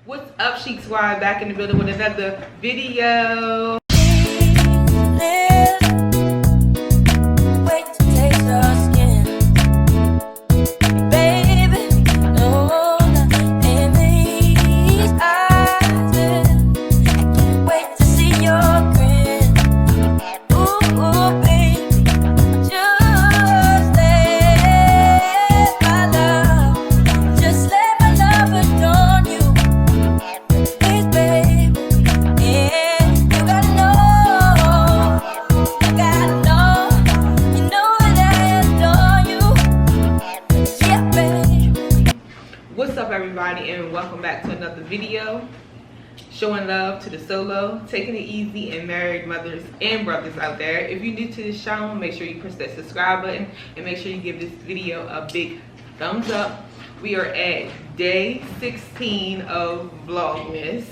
What's up, Chic Squad? Back in the building with another video. What's up, everybody, and welcome back to another video. Showing love to the solo, taking it easy, and married mothers and brothers out there. If you're new to this channel, make sure you press that subscribe button and make sure you give this video a big thumbs up. We are at day 16 of Vlogmas,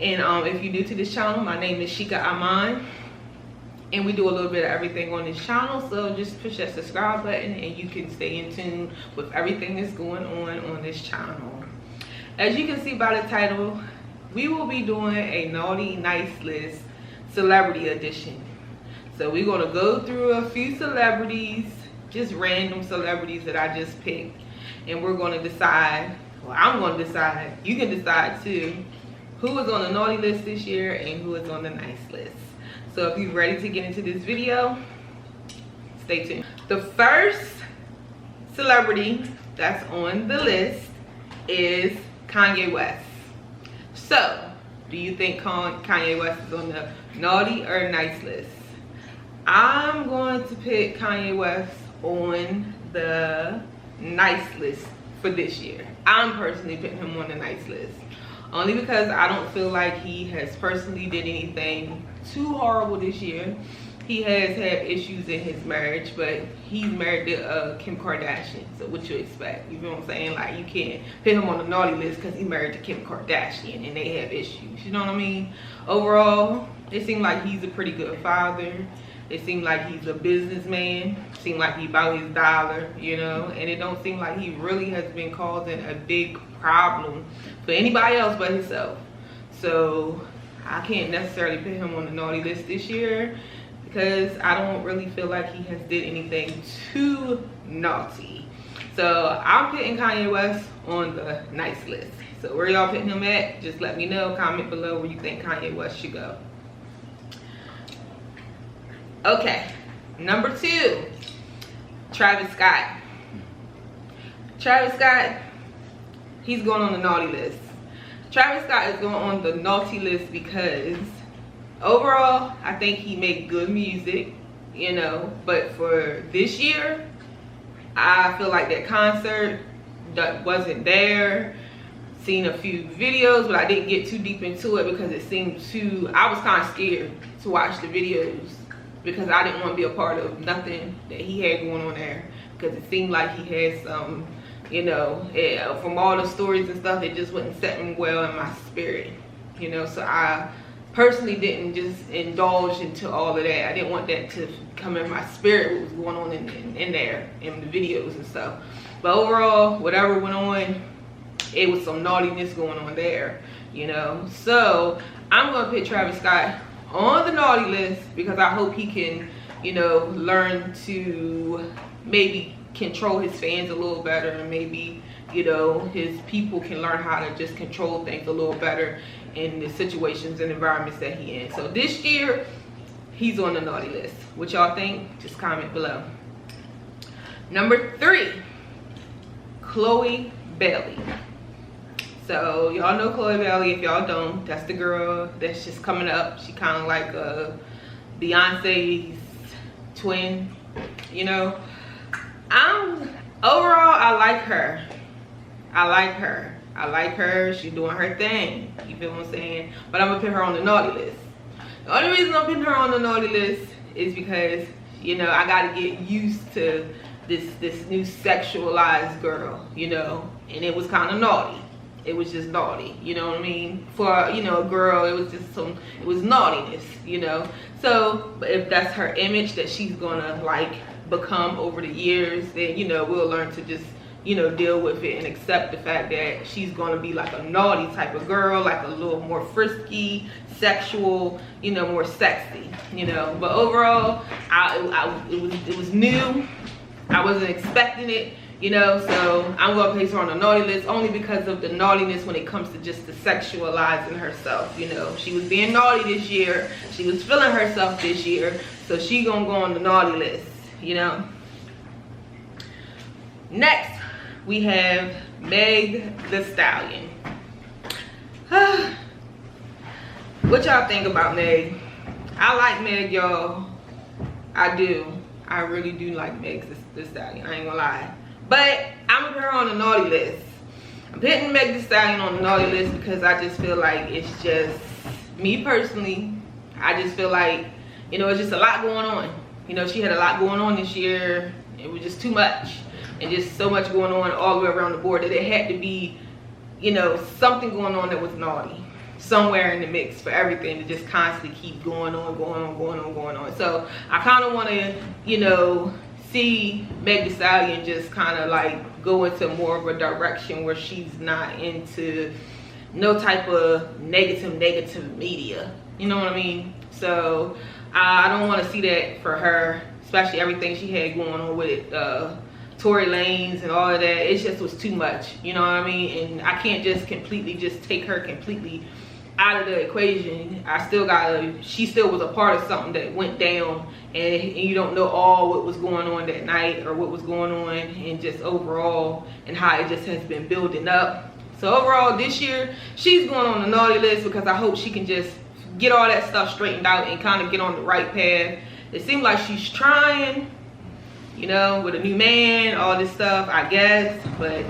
and if you're new to this channel, my name is Shika Aman, and we do a little bit of everything on this channel, so just push that subscribe button and you can stay in tune with everything that's going on this channel. As you can see by the title, we will be doing a naughty nice list celebrity edition. So we're going to go through a few celebrities, just random celebrities that I just picked, and we're going to decide, well, I'm going to decide, you can decide too, who is on the naughty list this year and who is on the nice list. So if you're ready to get into this video, stay tuned. The first celebrity that's on the list is Kanye West. So, do you think Kanye West is on the naughty or nice list? I'm going to pick Kanye West on the nice list for this year. I'm personally putting him on the nice list. Only because I don't feel like he has personally did anything too horrible this year. He has had issues in his marriage, but he's married to Kim Kardashian, so what you expect? You know what I'm saying? Like, you can't put him on the naughty list because he's married to Kim Kardashian and they have issues, you know what I mean? Overall, it seems like he's a pretty good father. It seems like he's a businessman. It seems like he about his dollar, you know, and it don't seem like he really has been causing a big problem for anybody else but himself. So I can't necessarily put him on the naughty list this year because I don't really feel like he has did anything too naughty. So I'm putting Kanye West on the nice list. So where y'all putting him at? Just let me know. Comment below where you think Kanye West should go. Okay, number 2, Travis Scott. Travis Scott, he's going on the naughty list. Travis Scott is going on the naughty list because overall, I think he made good music, you know, but for this year, I feel like that concert that wasn't there. Seen a few videos, but I didn't get too deep into it because it seemed too, I was kind of scared to watch the videos because I didn't want to be a part of nothing that he had going on there, because it seemed like he had some, you know, from all the stories and stuff, it just wasn't setting well in my spirit, you know. So I personally didn't just indulge into all of that. I didn't want that to come in my spirit, what was going on in there in the videos and stuff. But overall, whatever went on, it was some naughtiness going on there, you know. So I'm gonna put Travis Scott on the naughty list because I hope he can, you know, learn to maybe control his fans a little better, and maybe, you know, his people can learn how to just control things a little better in the situations and environments that he in. So this year, he's on the naughty list. What y'all think? Just comment below. Number 3, Chloe Bailey. So y'all know Chloe Bailey. If y'all don't, that's the girl that's just coming up. She kind of like Beyonce's twin, you know. Overall, I like her. I like her. She's doing her thing. You feel what I'm saying? But I'm gonna put her on the naughty list. The only reason I'm putting her on the naughty list is because, you know, I gotta get used to this new sexualized girl, you know, and it was kind of naughty. It was just naughty, you know what I mean? For, you know, a girl, it was just it was naughtiness, you know. So, but if that's her image that she's gonna like become over the years, then, you know, we'll learn to just you know, deal with it and accept the fact that she's going to be like a naughty type of girl, like a little more frisky, sexual, you know, more sexy, you know. But overall, it was new. I wasn't expecting it, you know, so I'm gonna place her on the naughty list only because of the naughtiness when it comes to just the sexualizing herself. You know, she was being naughty this year, she was feeling herself this year, so she gonna go on the naughty list, you know. Next we have Meg the Stallion. What y'all think about Meg? I like Meg, y'all. I do. I really do like Meg the Stallion, I ain't gonna lie. But I'm gonna put her on the naughty list. I'm putting Meg the Stallion on the naughty list because I just feel like it's just, me personally, I just feel like, you know, it's just a lot going on. You know, she had a lot going on this year. It was just too much. And just so much going on all the way around the board that it had to be, you know, something going on that was naughty. Somewhere in the mix for everything to just constantly keep going on. So I kind of want to, you know, see Meg the Stallion just kind of like go into more of a direction where she's not into no type of negative media. You know what I mean? So I don't want to see that for her, especially everything she had going on with Tory Lanez and all of that. It just was too much. You know what I mean? And I can't just completely just take her completely out of the equation. I still gotta, she still was a part of something that went down, and you don't know all what was going on that night or what was going on and just overall and how it just has been building up. So overall this year she's going on the naughty list because I hope she can just get all that stuff straightened out and kind of get on the right path. It seems like she's trying, you know, with a new man, all this stuff, I guess, but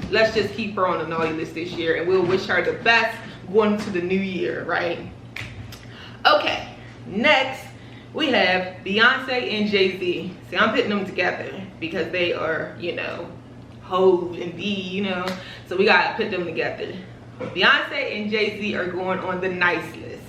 let's just keep her on the naughty list this year and we'll wish her the best going into the new year, right? Okay, next we have Beyonce and JayZ. See, I'm putting them together because they are, you know, Ho and B, you know, so we gotta put them together. Beyonce and JayZ are going on the nice list.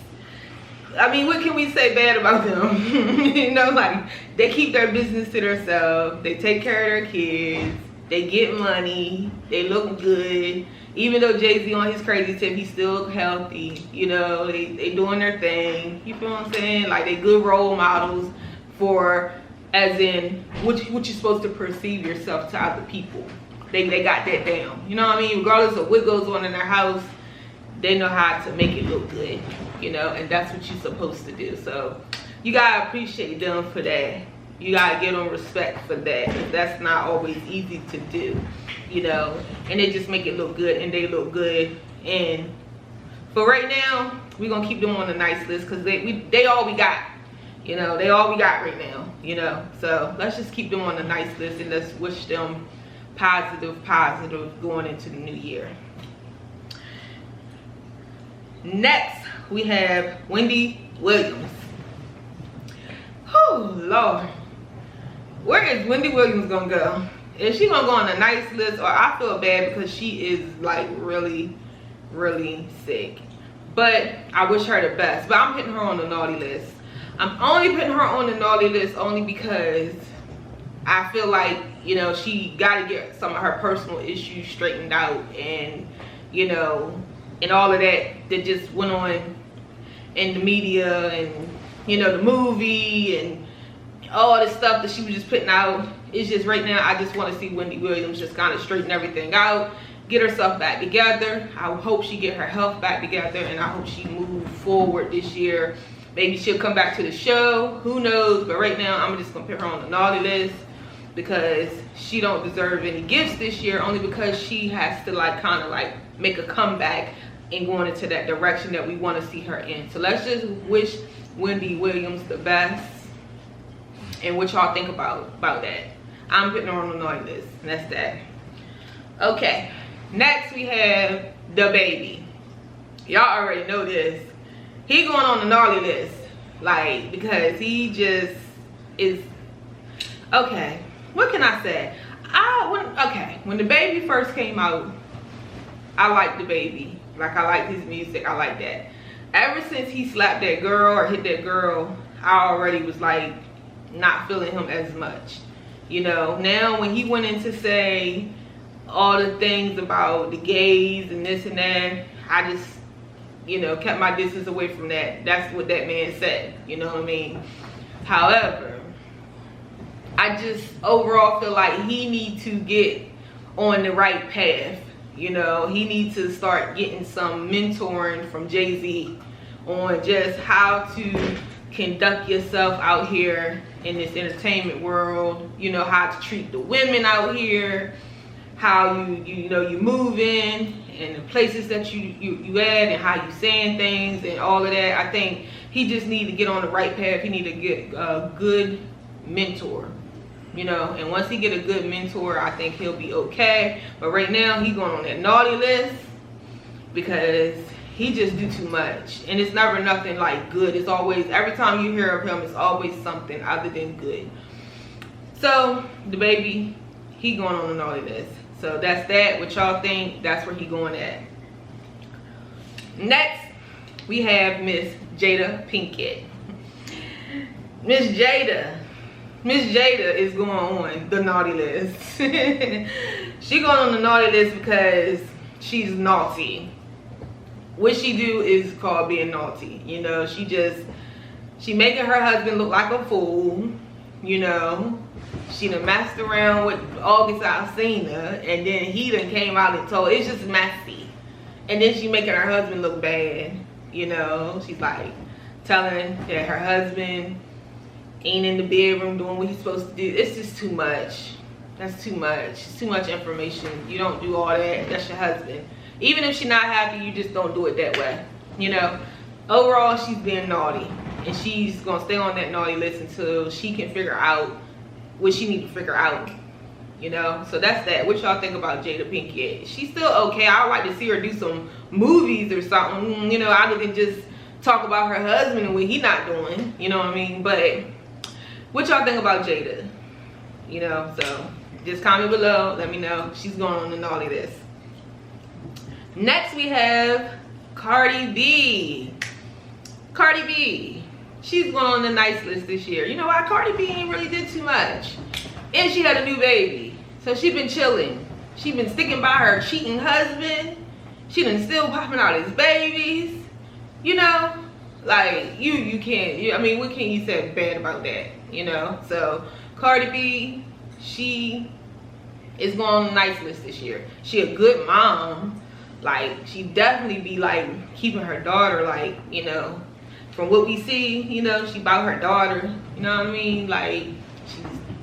I mean, what can we say bad about them? You know, like, they keep their business to themselves, they take care of their kids, they get money, they look good. Even though JayZ on his crazy tip, he's still healthy. You know, they doing their thing. You feel what I'm saying? Like, they good role models for, as in, what you're supposed to perceive yourself to other people. They got that down. You know what I mean? Regardless of what goes on in their house, they know how to make it look good. You know, and that's what you're supposed to do. So, you gotta appreciate them for that. You gotta give them respect for that. Because that's not always easy to do. You know, and they just make it look good, and they look good. And for right now, we're gonna keep them on the nice list because they all we got. You know, they all we got right now. You know, so let's just keep them on the nice list and let's wish them positive going into the new year. Next, we have Wendy Williams. Oh Lord, where is Wendy Williams gonna go? Is she gonna go on a nice list, or I feel bad because she is like really sick, but I wish her the best. But I'm putting her on the naughty list. I'm only putting her on the naughty list only because I feel like, you know, she got to get some of her personal issues straightened out, and, you know, and all of that just went on in the media, and, you know, the movie and all the stuff that she was just putting out. It's just right now I just want to see Wendy Williams just kind of straighten everything out, get herself back together. I hope she get her health back together, and I hope she move forward this year. Maybe she'll come back to the show, who knows? But right now I'm just gonna put her on the naughty list because she don't deserve any gifts this year, only because she has to like kind of like make a comeback and going into that direction that we want to see her in. So let's just wish Wendy Williams the best, and what y'all think about that. I'm putting her on the naughty list, and that's that. Okay, next we have the baby. Y'all already know this. He going on the naughty list, like, because he just is, okay, what can I say? When the baby first came out, I liked the baby. Like, I liked his music, I like that. Ever since he slapped that girl or hit that girl, I already was like not feeling him as much. You know, now when he went in to say all the things about the gays and this and that. I just, you know, kept my distance away from that. That's what that man said, you know what I mean? However, I just overall feel like he needs to get on the right path. You know, he needs to start getting some mentoring from JayZ on just how to conduct yourself out here in this entertainment world. You know, how to treat the women out here, how you know you move in, and the places that you at, and how you saying things and all of that. I think he just need to get on the right path. He need to get a good mentor, you know, and once he get a good mentor, I think he'll be okay. But right now he going on that naughty list because he just do too much, and it's never nothing like good. It's always, every time you hear of him, it's always something other than good. So the baby, he going on the naughty list. So that's that. What y'all think? That's where he going at. Next, we have Miss Jada Pinkett. Miss Jada is going on the naughty list. She going on the naughty list because she's naughty. What she do is called being naughty. You know, she making her husband look like a fool. You know, she done messed around with August Alsina, and then he done came out and told, it's just messy. And then she making her husband look bad. You know, she's like telling that her husband ain't in the bedroom doing what he's supposed to do. It's just too much. That's too much. It's too much information. You don't do all that. That's your husband. Even if she's not happy, you just don't do it that way. You know, overall, she's being naughty, and she's gonna stay on that naughty list until she can figure out what she need to figure out. You know, so that's that. What y'all think about Jada Pinkett? She's still okay. I'd like to see her do some movies or something, you know, other than just talk about her husband and what he not doing, you know what I mean? But what y'all think about Jada? You know, so just comment below, let me know. She's going on the naughty list. Next we have Cardi B. Cardi B, she's going on the nice list this year. You know why? Cardi B ain't really did too much, and she had a new baby, so she been chilling. She been sticking by her cheating husband. She done still popping out his babies. You know, like you can't. I mean, what can you say bad about that? You know. So Cardi B, she is going on the nice list this year. She a good mom. Like, she definitely be like keeping her daughter, like, you know, from what we see, you know, she about her daughter, you know what I mean? Like,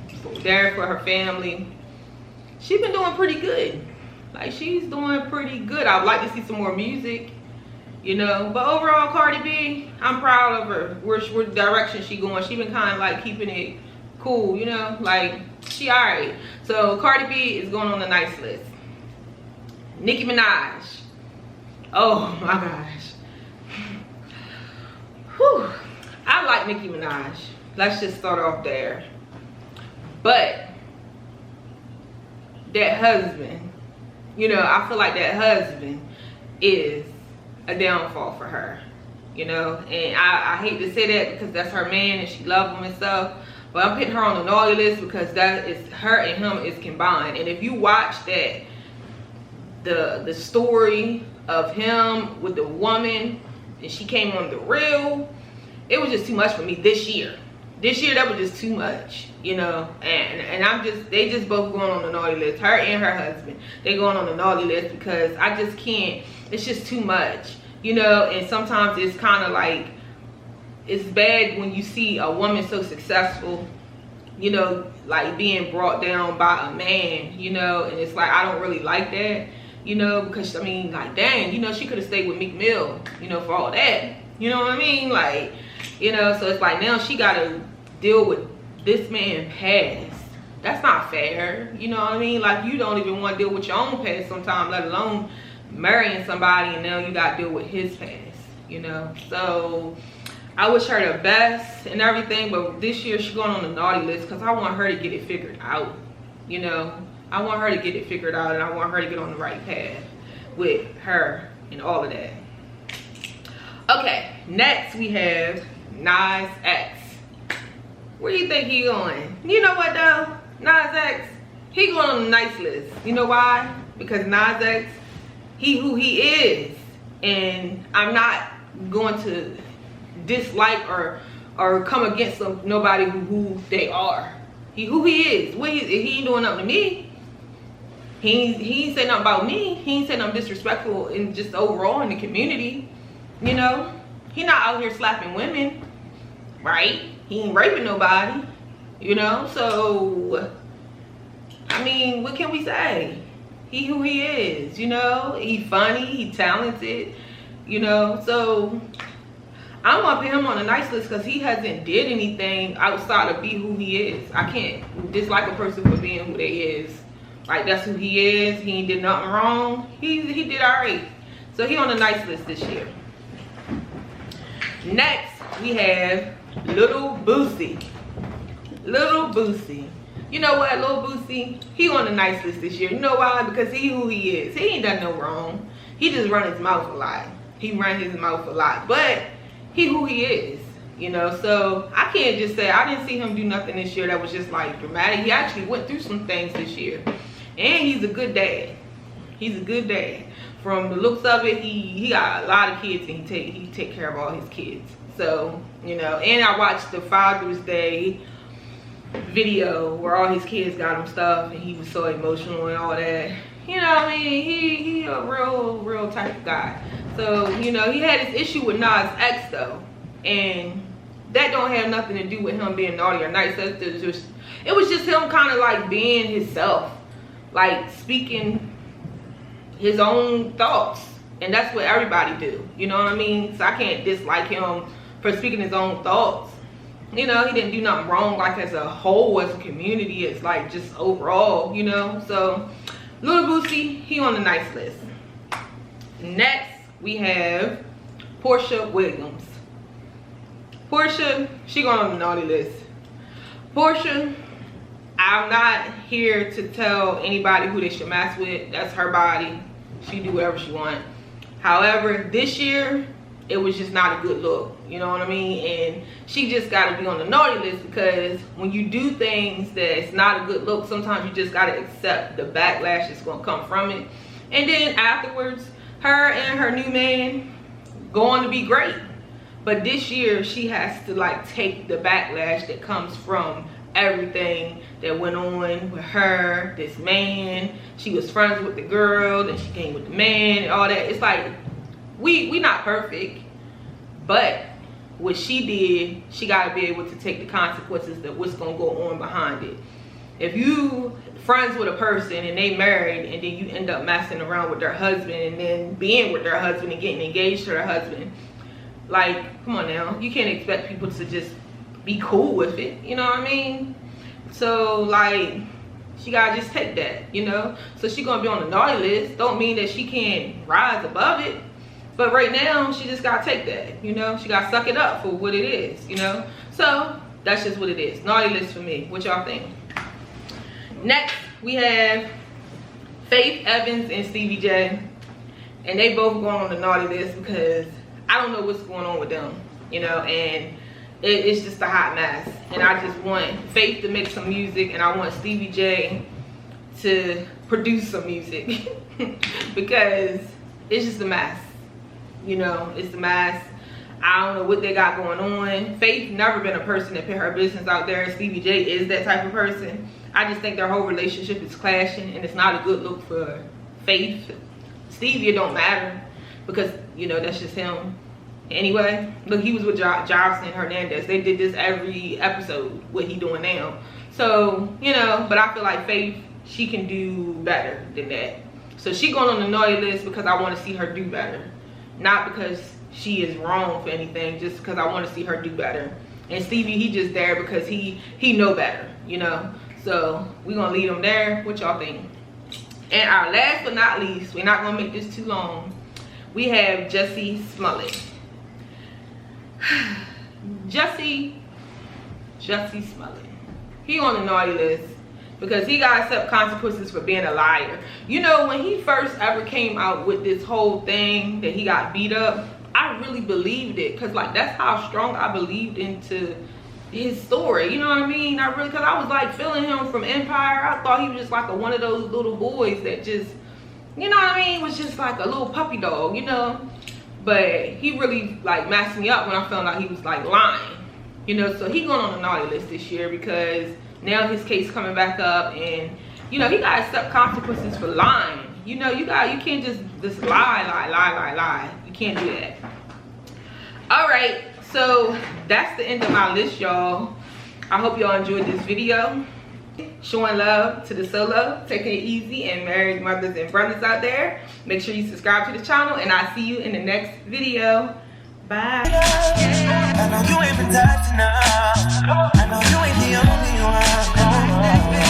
she's there for her family. She been doing pretty good. Like, she's doing pretty good. I would like to see some more music, you know. But overall, Cardi B, I'm proud of her. Where direction she going. She been kind of like keeping it cool, you know. Like, she alright. So Cardi B is going on the nice list. Nicki Minaj. Oh my gosh. Whew. I like Nicki Minaj. Let's just start off there. But that husband, you know, I feel like that husband is a downfall for her. You know, and I hate to say that because that's her man and she loves him and stuff. But I'm putting her on the naughty list because that is her and him is combined. And if you watch that, the story of him with the woman, and she came on the real, it was just too much for me this year. This year, that was just too much, you know. And they just both going on the naughty list. Her and her husband, they going on the naughty list because I just can't. It's just too much, you know. And sometimes it's kind of like, it's bad when you see a woman so successful, you know, like being brought down by a man, you know. And it's like, I don't really like that. You know, because, I mean, like, dang, you know, she could have stayed with Meek Mill, you know, for all that. You know what I mean? Like, you know, so it's like now she got to deal with this man past. That's not fair. You know what I mean? Like, you don't even want to deal with your own past sometimes, let alone marrying somebody, and now you got to deal with his past, you know? So I wish her the best and everything, but this year she's going on the naughty list because I want her to get it figured out, you know? I want her to get it figured out, and I want her to get on the right path with her and all of that. Okay, next we have Nas X. Where do you think he going? You know what though? Nas X, he going on the nice list. You know why? Because Nas X, he who he is. And I'm not going to dislike or come against nobody who they are. He who he is. He ain't doing nothing to me. He ain't say nothing about me. He ain't say nothing disrespectful in just overall in the community. You know? He not out here slapping women. Right? He ain't raping nobody. You know? So, I mean, what can we say? He who he is, you know? He funny, he talented, you know? So, I'm gonna put him on a nice list because he hasn't did anything outside of be who he is. I can't dislike a person for being who they is. Like, that's who he is. He ain't did nothing wrong. He did all right. So, he on a nice list this year. Next, we have Little Boosie. Little Boosie. You know what, Little Boosie, he on a nice list this year. You know why? Because he who he is. He ain't done no wrong. He just run his mouth a lot. He run his mouth a lot. But he who he is, you know. So I can't just say, I didn't see him do nothing this year that was just like dramatic. He actually went through some things this year. And he's a good dad. He's a good dad. From the looks of it, he got a lot of kids and he take care of all his kids. So, you know, and I watched the Father's Day video where all his kids got him stuff and he was so emotional and all that. You know what I mean? He a real type of guy. So, you know, he had his issue with Nas X though. And that don't have nothing to do with him being naughty or nice. It was just him kind of like being himself. Like speaking his own thoughts. And that's what everybody do. You know what I mean? So I can't dislike him for speaking his own thoughts. You know, he didn't do nothing wrong like as a whole, as a community. It's like just overall, you know. So Little Boosie, he on the nice list. Next, we have Porsha Williams. Porsha, she going on the naughty list. Porsha, I'm not here to tell anybody who they should mess with. That's her body. She do whatever she want. However, this year, it was just not a good look. You know what I mean? And she just got to be on the naughty list because when you do things that's not a good look, sometimes you just got to accept the backlash that's going to come from it. And then afterwards, her and her new man going to be great. But this year, she has to like take the backlash that comes from everything that went on with her, this man. She was friends with the girl, then she came with the man and all that. It's like, we not perfect, but what she did, she got to be able to take the consequences of what's going to go on behind it. If you friends with a person and they married and then you end up messing around with their husband and then being with their husband and getting engaged to their husband, like, come on now, you can't expect people to just be cool with it, you know what I mean? So like, she gotta just take that, you know? So she gonna be on the naughty list. Don't mean that she can't rise above it, but right now she just gotta take that, you know? She gotta suck it up for what it is, you know? So that's just what it is. Naughty list for me. What y'all think? Next, we have Faith Evans and Stevie J, and they both going on the naughty list because I don't know what's going on with them, you know, and it's just a hot mess. And I just want Faith to make some music and I want Stevie J to produce some music because it's just a mess, you know, it's a mess. I don't know what they got going on. Faith never been a person that put her business out there. Stevie J is that type of person. I just think their whole relationship is clashing and it's not a good look for Faith. Stevie, it don't matter because, you know, that's just him. Anyway, look, he was with Jobson Hernandez. They did this every episode, what he doing now. So, you know, but I feel like Faith, she can do better than that. So she going on the naughty list because I want to see her do better. Not because she is wrong for anything, just because I want to see her do better. And Stevie, he just there because he know better, you know. So we're going to leave him there. What y'all think? And our last but not least, we're not going to make this too long, we have Jussie Smully. Jussie Smully. He on the naughty list because he got to accept consequences for being a liar. You know, when he first ever came out with this whole thing that he got beat up, I really believed it because, like, that's how strong I believed into his story, you know what I mean? I really, because I was like feeling him from Empire. I thought he was just like one of those little boys that just, you know what I mean, was just like a little puppy dog, you know. But he really like messed me up when I found out he was like lying, you know. So he going on the naughty list this year because now his case coming back up, and you know he got to accept consequences for lying. You know, you can't just lie. You can't do that. All right, so that's the end of my list, y'all. I hope y'all enjoyed this video. Showing love to the solo, taking it easy, and married mothers and brothers out there. Make sure you subscribe to the channel, and I'll see you in the next video. Bye. I know you ain't been touching up. I know you ain't the only one.